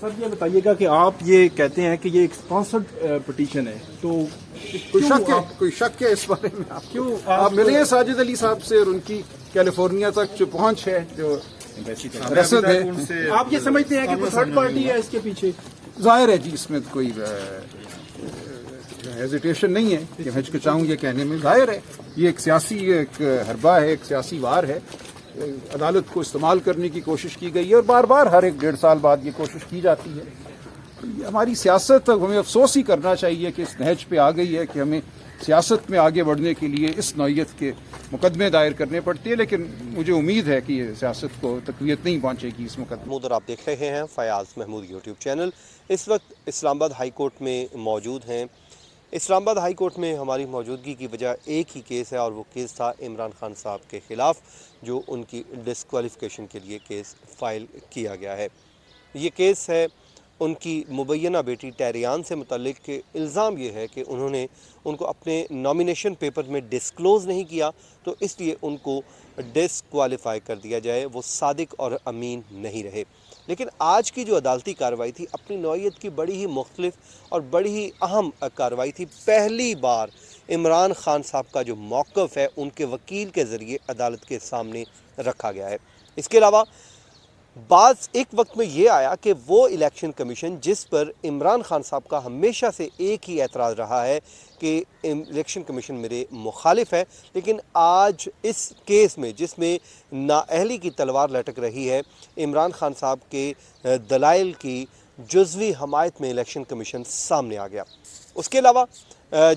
سر یہ بتائیے گا کہ آپ یہ کہتے ہیں کہ یہ ایک اسپانسرڈ پٹیشن ہے، تو کوئی شک ہے اس بارے میں؟ آپ ملے ہیں ساجد علی صاحب سے اور ان کی کیلیفورنیا تک جو پہنچ ہے، جو رسد ہے، آپ یہ سمجھتے ہیں کہ کوئی تھرڈ پارٹی ہے اس کے پیچھے؟ ظاہر ہے جی، اس میں کوئی ہیزیٹیشن نہیں ہے کہ میں ہچکچاؤں یہ کہنے میں. ظاہر ہے یہ ایک سیاسی ایک حربہ ہے، ایک سیاسی وار ہے. عدالت کو استعمال کرنے کی کوشش کی گئی ہے اور بار بار ہر ایک 1.5 سال بعد یہ کوشش کی جاتی ہے. یہ ہماری سیاست، ہمیں افسوس ہی کرنا چاہیے کہ اس نہج پہ آ گئی ہے کہ ہمیں سیاست میں آگے بڑھنے کے لیے اس نوعیت کے مقدمے دائر کرنے پڑتے ہیں، لیکن مجھے امید ہے کہ یہ سیاست کو تقویت نہیں پہنچے گی اس مقدمے. محمود، اور آپ دیکھ رہے ہیں فیاض محمود یوٹیوب چینل. اس وقت اسلام آباد ہائی کورٹ میں موجود ہیں. اسلام آباد ہائی کورٹ میں ہماری موجودگی کی وجہ ایک ہی کیس ہے، اور وہ کیس تھا عمران خان صاحب کے خلاف، جو ان کی ڈسکوالیفیکیشن کے لیے کیس فائل کیا گیا ہے. یہ کیس ہے ان کی مبینہ بیٹی ٹیریان سے متعلق. کہ الزام یہ ہے کہ انہوں نے ان کو اپنے نامینیشن پیپر میں ڈسکلوز نہیں کیا، تو اس لیے ان کو ڈسکوالیفائی کر دیا جائے، وہ صادق اور امین نہیں رہے. لیکن آج کی جو عدالتی کارروائی تھی اپنی نوعیت کی بڑی ہی مختلف اور بڑی ہی اہم کارروائی تھی. پہلی بار عمران خان صاحب کا جو موقف ہے ان کے وکیل کے ذریعے عدالت کے سامنے رکھا گیا ہے. اس کے علاوہ بعض ایک وقت میں یہ آیا کہ وہ الیکشن کمیشن جس پر عمران خان صاحب کا ہمیشہ سے ایک ہی اعتراض رہا ہے کہ الیکشن کمیشن میرے مخالف ہے، لیکن آج اس کیس میں جس میں نااہلی کی تلوار لٹک رہی ہے، عمران خان صاحب کے دلائل کی جزوی حمایت میں الیکشن کمیشن سامنے آ گیا. اس کے علاوہ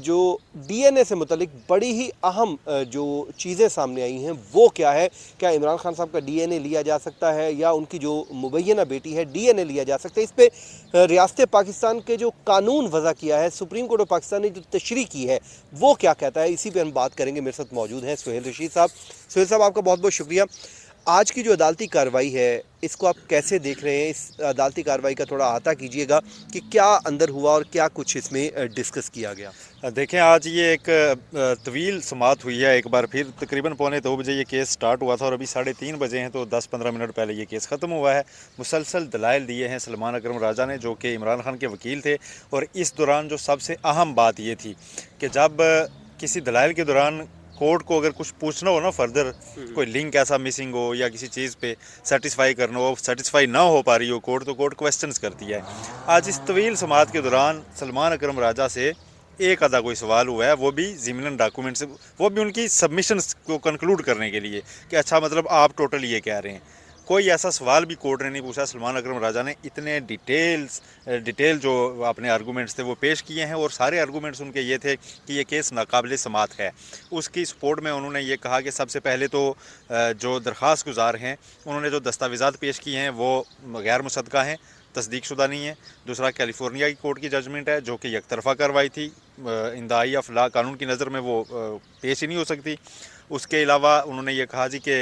جو ڈی این اے سے متعلق بڑی ہی اہم جو چیزیں سامنے آئی ہیں وہ کیا ہے؟ کیا عمران خان صاحب کا ڈی این اے لیا جا سکتا ہے، یا ان کی جو مبینہ بیٹی ہے ڈی این اے لیا جا سکتا ہے؟ اس پہ ریاست پاکستان کے جو قانون وضع کیا ہے، سپریم کورٹ آف پاکستان نے جو تشریح کی ہے وہ کیا کہتا ہے؟ اسی پہ ہم بات کریں گے. میرے ساتھ موجود ہیں سہیل رشید صاحب. سہیل صاحب، آپ کا بہت بہت شکریہ. آج کی جو عدالتی کارروائی ہے اس کو آپ کیسے دیکھ رہے ہیں؟ اس عدالتی کارروائی کا تھوڑا احاطہ کیجیے گا کہ کیا اندر ہوا اور کیا کچھ اس میں ڈسکس کیا گیا. دیکھیں، آج یہ ایک طویل سماعت ہوئی ہے. ایک بار پھر تقریباً 2:15 بجے یہ کیس سٹارٹ ہوا تھا، اور ابھی 3:30 بجے ہیں، تو 10-15 منٹ پہلے یہ کیس ختم ہوا ہے. مسلسل دلائل دیے ہیں سلمان اکرم راجہ نے، جو کہ عمران خان کے وکیل تھے. اور اس دوران جو سب سے اہم بات یہ تھی کہ جب کسی دلائل کے دوران کورٹ کو اگر کچھ پوچھنا ہو نا، فردر کوئی لنک ایسا مسنگ ہو یا کسی چیز پہ سیٹسفائی کرنا ہو، سیٹسفائی نہ ہو پا رہی ہو کورٹ، تو کورٹ کویسچنز کرتی ہے. آج اس طویل سماعت کے دوران سلمان اکرم راجہ سے ایک آدھا کوئی سوال ہوا ہے، وہ بھی ضمناً ڈاکومنٹ سے، وہ بھی ان کی سبمیشنز کو کنکلوڈ کرنے کے لیے کہ اچھا مطلب آپ ٹوٹل یہ کہہ رہے ہیں. کوئی ایسا سوال بھی کورٹ نے نہیں پوچھا. سلمان اکرم راجہ نے اتنے ڈیٹیل جو اپنے آرگومنٹس تھے وہ پیش کیے ہیں، اور سارے آرگومنٹس ان کے یہ تھے کہ یہ کیس ناقابل سماعت ہے. اس کی سپورٹ میں انہوں نے یہ کہا کہ سب سے پہلے تو جو درخواست گزار ہیں انہوں نے جو دستاویزات پیش کیے ہیں وہ غیر مصدقہ ہیں، تصدیق شدہ نہیں ہے. دوسرا، کیلیفورنیا کی کورٹ کی ججمنٹ ہے جو کہ یک طرفہ کارروائی تھی، ان دا آئی آف لا، قانون کی نظر میں وہ پیش ہی نہیں ہو سکتی. اس کے علاوہ انہوں نے یہ کہا جی کہ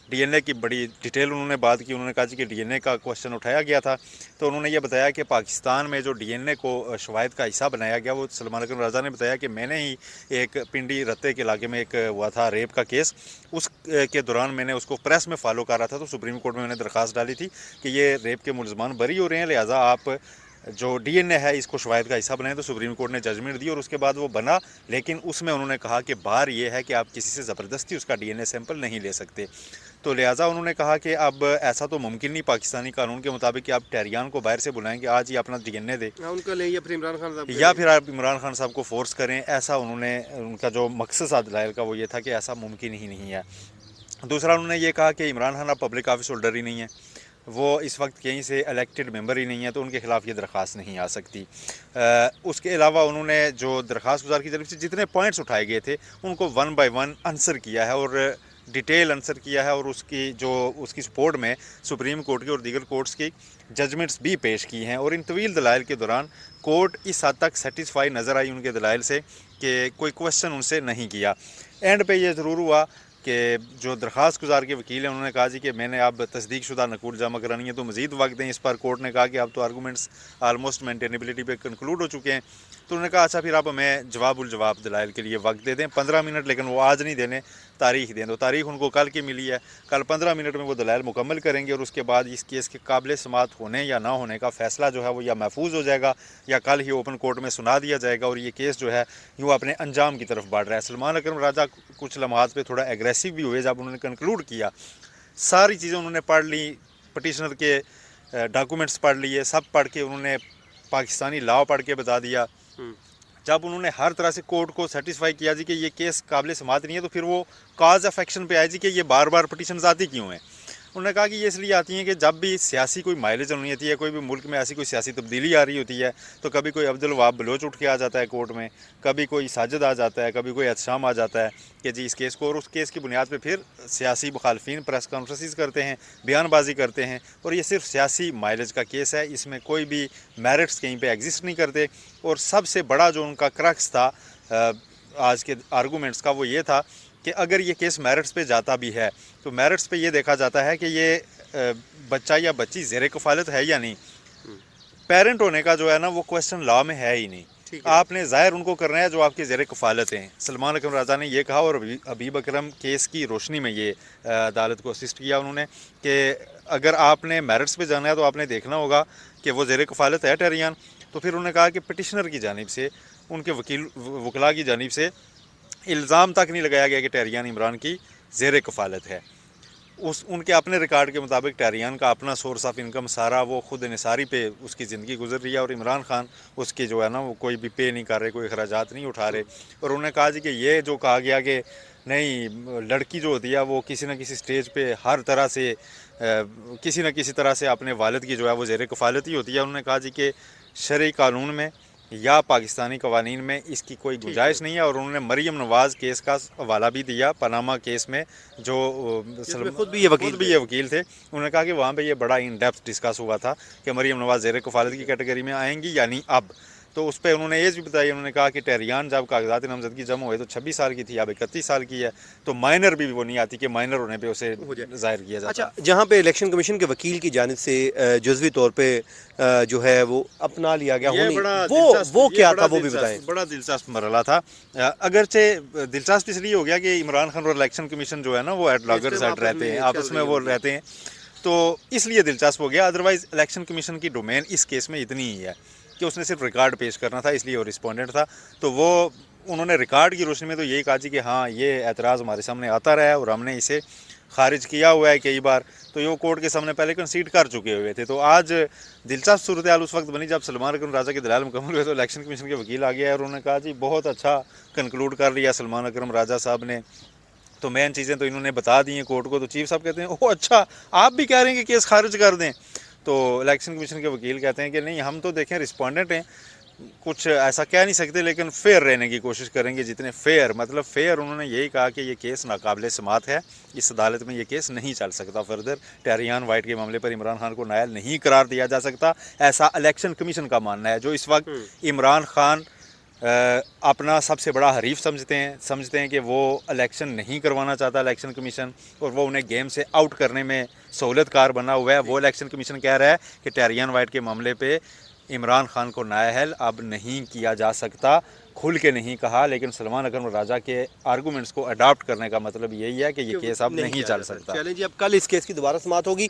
ڈی این اے کی بڑی ڈیٹیل انہوں نے بات کی. انہوں نے کہا جی کہ ڈی این اے کا کوشچن اٹھایا گیا تھا، تو انہوں نے یہ بتایا کہ پاکستان میں جو ڈی این اے کو شواہد کا حصہ بنایا گیا، وہ سلمان اکرم راجہ نے بتایا کہ میں نے ہی ایک پنڈی رتے کے علاقے میں ایک ہوا تھا ریپ کا کیس، اس کے دوران میں نے اس کو پریس میں فالو کر رہا تھا، تو سپریم کورٹ میں نے درخواست ڈالی تھی کہ یہ ریپ کے ملزمان بری ہو رہے ہیں، لہٰذا آپ جو ڈی این اے ہے اس کو شواہد کا حصہ بنائیں. تو سپریم کورٹ نے ججمنٹ دی اور اس کے بعد وہ بنا. لیکن اس میں انہوں نے کہا کہ بار یہ ہے کہ آپ کسی سے زبردستی اس کا ڈی این اے سیمپل نہیں لے سکتے. تو لہٰذا انہوں نے کہا کہ اب ایسا تو ممکن نہیں پاکستانی قانون کے مطابق کہ آپ ٹیریان کو باہر سے بلائیں کہ آج ہی اپنا ڈی این اے دے، ان کا لیں یا پھر عمران خان صاحب یا پھر آپ عمران خان صاحب کو فورس کریں. ایسا انہوں نے، ان کا جو مقصد تھا دلائل کا وہ یہ تھا کہ ایسا ممکن ہی نہیں ہے. دوسرا، انہوں نے یہ کہا کہ عمران خان اب پبلک آفس ہولڈر ہی نہیں ہے، وہ اس وقت کہیں سے الیکٹڈ ممبر ہی نہیں ہے، تو ان کے خلاف یہ درخواست نہیں آ سکتی. اس کے علاوہ انہوں نے جو درخواست گزار کی طرف سے جتنے پوائنٹس اٹھائے گئے تھے ان کو 1 بائی 1 آنسر کیا ہے، اور ڈیٹیل آنسر کیا ہے. اور اس کی سپورٹ میں سپریم کورٹ کی اور دیگر کورٹس کی ججمنٹس بھی پیش کی ہیں. اور ان طویل دلائل کے دوران کورٹ اس حد تک سیٹسفائی نظر آئی ان کے دلائل سے کہ کوئی کویسچن ان سے نہیں کیا. اینڈ پہ یہ ضرور ہوا کہ جو درخواست گزار کے وکیل ہیں انہوں نے کہا جی کہ میں نے اب تصدیق شدہ نقول جمع کرانی ہے، تو مزید وقت دیں. اس پر کورٹ نے کہا کہ اب تو آرگومنٹس آلموسٹ مینٹینیبلٹی پہ کنکلوڈ ہو چکے ہیں. تو انہوں نے کہا اچھا پھر آپ ہمیں جواب الجواب دلائل کے لیے وقت دے دیں 15 منٹ، لیکن وہ آج نہیں دینے، تاریخ دیں. تو تاریخ ان کو کل کی ملی ہے. کل 15 منٹ میں وہ دلائل مکمل کریں گے اور اس کے بعد اس کیس کے قابل سماعت ہونے یا نہ ہونے کا فیصلہ جو ہے وہ یا محفوظ ہو جائے گا یا کل ہی اوپن کورٹ میں سنا دیا جائے گا اور یہ کیس جو ہے یوں اپنے انجام کی طرف بڑھ رہا ہے. سلمان اکرم راجہ کچھ لمحات پہ تھوڑا ایگریسو بھی ہوئے جب انہوں نے کنکلوڈ کیا. ساری چیزیں انہوں نے پڑھ لی, پٹیشنر کے ڈاکومنٹس پڑھ لیے, سب پڑھ کے انہوں نے پاکستانی لاء پڑھ کے بتا دیا. جب انہوں نے ہر طرح سے کورٹ کو سیٹسفائی کیا جی کہ یہ کیس قابل سماعت نہیں ہے تو پھر وہ کاز آف ایکشن پہ آئے جی کہ یہ بار بار پٹیشنز آتی کیوں ہیں. انہوں نے کہا کہ یہ اس لیے آتی ہیں کہ جب بھی سیاسی کوئی مائلیج ہونی ہوتی ہے, کوئی بھی ملک میں ایسی کوئی سیاسی تبدیلی آ رہی ہوتی ہے تو کبھی کوئی عبدالوہاب بلوچ اٹھ کے آ جاتا ہے کورٹ میں, کبھی کوئی ساجد آ جاتا ہے, کبھی کوئی احتشام آ جاتا ہے کہ جی اس کیس کو, اور اس کیس کی بنیاد پہ پھر سیاسی مخالفین پریس کانفرنسز کرتے ہیں, بیان بازی کرتے ہیں اور یہ صرف سیاسی مائلیج کا کیس ہے. اس میں کوئی بھی میرٹس کہیں پہ ایگزسٹ نہیں کرتے. اور سب سے بڑا جو ان کا کرکس تھا آج کے آرگومنٹس کا وہ یہ تھا کہ اگر یہ کیس میرٹس پہ جاتا بھی ہے تو میرٹس پہ یہ دیکھا جاتا ہے کہ یہ بچہ یا بچی زیر کفالت ہے یا نہیں. پیرنٹ ہونے کا جو ہے نا وہ کوسچن لا میں ہے ہی نہیں. آپ نے ظاہر ان کو کرنا ہے جو آپ کے زیر کفالت ہیں. سلمان اکرم راجہ نے یہ کہا اور حبیب اکرم کیس کی روشنی میں یہ عدالت کو اسسٹ کیا انہوں نے کہ اگر آپ نے میرٹس پہ جانا ہے تو آپ نے دیکھنا ہوگا کہ وہ زیر کفالت ہے ٹہریان. تو پھر انہوں نے کہا کہ پٹیشنر کی جانب سے, ان کے وکلاء کی جانب سے الزام تک نہیں لگایا گیا کہ ٹہریان عمران کی زیر کفالت ہے. ان کے اپنے ریکارڈ کے مطابق ٹہریان کا اپنا سورس آف انکم سارا وہ خود انحصاری پہ اس کی زندگی گزر رہی ہے اور عمران خان اس کی جو ہے نا وہ کوئی بھی پے نہیں کر رہے, کوئی اخراجات نہیں اٹھا رہے. اور انہوں نے کہا جی کہ یہ جو کہا گیا کہ نہیں لڑکی جو ہوتی ہے وہ کسی نہ کسی سٹیج پہ ہر طرح سے کسی نہ کسی طرح سے اپنے والد کی جو ہے وہ زیر کفالت ہی ہوتی ہے. انہوں نے کہا جی کہ شرعی قانون میں یا پاکستانی قوانین میں اس کی کوئی گنجائش نہیں ہے. اور انہوں نے مریم نواز کیس کا حوالہ بھی دیا, پاناما کیس میں جو خود بھی یہ وکیل تھے. انہوں نے کہا کہ وہاں پہ یہ بڑا ان ڈیپتھ ڈسکس ہوا تھا کہ مریم نواز زیر کفالت کی کیٹیگری میں آئیں گی یعنی اب. تو اس پہ انہوں نے ایج بھی بتائی. انہوں نے کہا کہ ٹہریان جب کاغذات نامزدگی جمع ہوئے تو 26 سال کی تھی, اب 31 سال کی ہے. تو مائنر بھی وہ نہیں آتی کہ مائنر ہونے پہ اسے ظاہر کیا جاتا. اچھا, جہاں پہ الیکشن کمیشن کے وکیل کی جانب سے جزوی طور پہ جو ہے وہ اپنا لیا گیا, وہ کیا تھا وہ بھی بتائیں. بڑا دلچسپ مرحلہ تھا. اگرچہ دلچسپ اس لیے ہو گیا کہ عمران خان اور الیکشن کمیشن جو ہے نا وہ ایٹ لاگر سائڈ رہتے ہیں, آپس میں وہ رہتے ہیں, تو اس لیے دلچسپ ہو گیا. ادروائز الیکشن کمیشن کی ڈومین اس کیس میں اتنی ہی ہے کہ اس نے صرف ریکارڈ پیش کرنا تھا, اس لیے وہ رسپونڈنٹ تھا. تو وہ انہوں نے ریکارڈ کی روشنی میں تو یہی کہا جی کہ ہاں یہ اعتراض ہمارے سامنے آتا رہا ہے اور ہم نے اسے خارج کیا ہوا ہے کئی بار. تو یہ کورٹ کے سامنے پہلے کنسیڈ کر چکے ہوئے تھے. تو آج دلچسپ صورتحال اس وقت بنی جب سلمان اکرم راجہ کے دلائل مکمل ہوئے تو الیکشن کمیشن کے وکیل آ گیا اور انہوں نے کہا جی بہت اچھا کنکلوڈ کر لیا سلمان اکرم راجہ صاحب نے. تو مین چیزیں تو انہوں نے بتا دی ہیں کورٹ کو. تو چیف صاحب کہتے ہیں اوہ اچھا آپ بھی کہہ رہے ہیں کہ کیس خارج کر دیں. تو الیکشن کمیشن کے وکیل کہتے ہیں کہ نہیں ہم تو دیکھیں رسپونڈنٹ ہیں, کچھ ایسا کہہ نہیں سکتے لیکن فیئر رہنے کی کوشش کریں گے جتنے فیئر, مطلب فیئر. انہوں نے یہی کہا کہ یہ کیس ناقابل سماعت ہے, اس عدالت میں یہ کیس نہیں چل سکتا فردر. ٹہریان وائٹ کے معاملے پر عمران خان کو نائل نہیں قرار دیا جا سکتا, ایسا الیکشن کمیشن کا ماننا ہے, جو اس وقت عمران خان اپنا سب سے بڑا حریف سمجھتے ہیں کہ وہ الیکشن نہیں کروانا چاہتا الیکشن کمیشن, اور وہ انہیں گیم سے آؤٹ کرنے میں سہولت کار بنا ہوا ہے. وہ الیکشن کمیشن کہہ رہا ہے کہ ٹہریان وائٹ کے معاملے پہ عمران خان کو نااہل اب نہیں کیا جا سکتا. کھل کے نہیں کہا, لیکن سلمان اکرم راجہ کے آرگومنٹس کو اڈاپٹ کرنے کا مطلب یہی ہے کہ یہ کیس اب نہیں چل سکتا. چلیں جی, اب کل اس کیس کی دوبارہ سماعت ہوگی.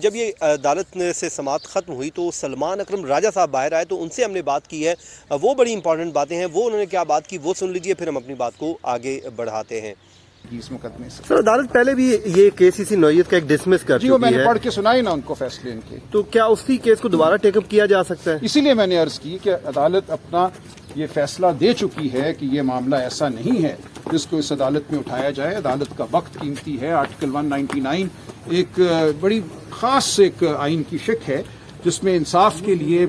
جب یہ عدالت سے سماعت ختم ہوئی تو سلمان اکرم راجہ صاحب باہر آئے تو ان سے ہم نے بات کی ہے, وہ بڑی امپورٹنٹ باتیں ہیں. وہ انہوں نے کیا بات کی وہ سن لیجئے, پھر ہم اپنی بات کو آگے بڑھاتے ہیں. اس مقدمے سے سر عدالت پہلے بھی یہ کیس اسی نوعیت کا ایک ڈسمس کر چکی ہے. وہ میں نے پڑھ کے سنائی نا ان کو فیصلے ان کے. تو کیا اسی کیس کو دوبارہ ٹیک اپ کیا جا سکتا ہے؟ اسی لیے میں نے عرض کی کہ عدالت اپنا یہ فیصلہ دے چکی ہے کہ یہ معاملہ ایسا نہیں ہے جس کو اس عدالت میں اٹھایا جائے. عدالت کا وقت قیمتی ہے. آرٹیکل 199 ایک بڑی خاص ایک آئین کی شق ہے جس میں انصاف کے لیے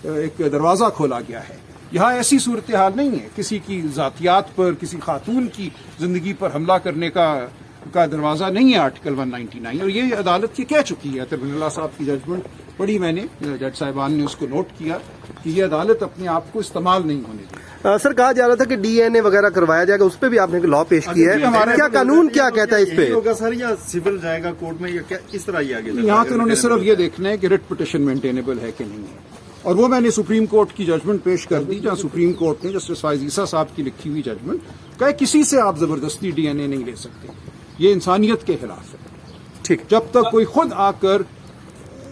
ایک دروازہ کھولا گیا ہے. یہاں ایسی صورتحال نہیں ہے کسی کی ذاتیات پر, کسی خاتون کی زندگی پر حملہ کرنے کا دروازہ نہیں ہے آرٹیکل 199. اور یہ عدالت یہ کہہ چکی ہے. تربین اللہ صاحب کی ججمنٹ پڑھی میں نے, جج صاحبان نے اس کو نوٹ کیا کہ یہ عدالت اپنے آپ کو استعمال نہیں ہونے دی. سر کہا جا رہا تھا کہ ڈی این اے وغیرہ کروایا جائے گا, اس پہ بھی آپ نے لا پیش کیا ہے, کیا قانون کیا کہتا ہے اس پہ؟ ہوگا سر یا سول جائے گا کورٹ میں, یا کس طرح یہ آگے؟ یہاں تو انہوں نے صرف یہ دیکھنا ہے کہ ریٹ پٹیشن مینٹینیبل ہے کہ نہیں ہے. اور وہ میں نے سپریم کورٹ کی ججمنٹ پیش کر دی, جہاں سپریم کورٹ نے جسٹس فائز عیسیٰ صاحب کی لکھی ہوئی ججمنٹ کہ کسی سے آپ زبردستی ڈی این اے نہیں لے سکتے، یہ انسانیت کے خلاف ہے. ٹھیک. جب تک کوئی خود آ کر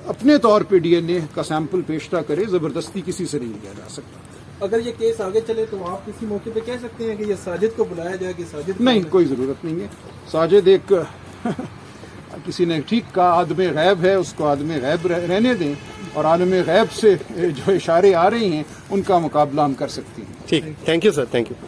اپنے طور پہ ڈی این اے کا سیمپل پیشتہ کرے، زبردستی کسی سے نہیں لیا جا سکتا. اگر یہ کیس آگے چلے تو آپ کسی موقع پہ کہہ سکتے ہیں کہ یہ ساجد کو بلایا جائے کہ ساجد نہیں، کوئی ضرورت نہیں ہے. ساجد ایک کسی نے ٹھیک کہا عالم غیب ہے، اس کو عالم غیب رہنے دیں، اور عالم غیب سے جو اشارے آ رہے ہیں ان کا مقابلہ ہم کر سکتے ہیں. ٹھیک، thank you sir, thank you.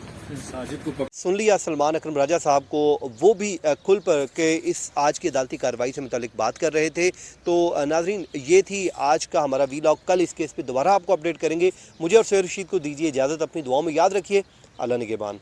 سن لیا سلمان اکرم راجہ صاحب کو، وہ بھی کھل پر کے اس آج کی عدالتی کارروائی سے متعلق بات کر رہے تھے. تو ناظرین، یہ تھی آج کا ہمارا ویلاگ. کل اس کیس پہ دوبارہ آپ کو اپڈیٹ کریں گے. مجھے اور سہیل رشید کو دیجیے اجازت. اپنی دعاؤں میں یاد رکھیے. اللہ نگہبان.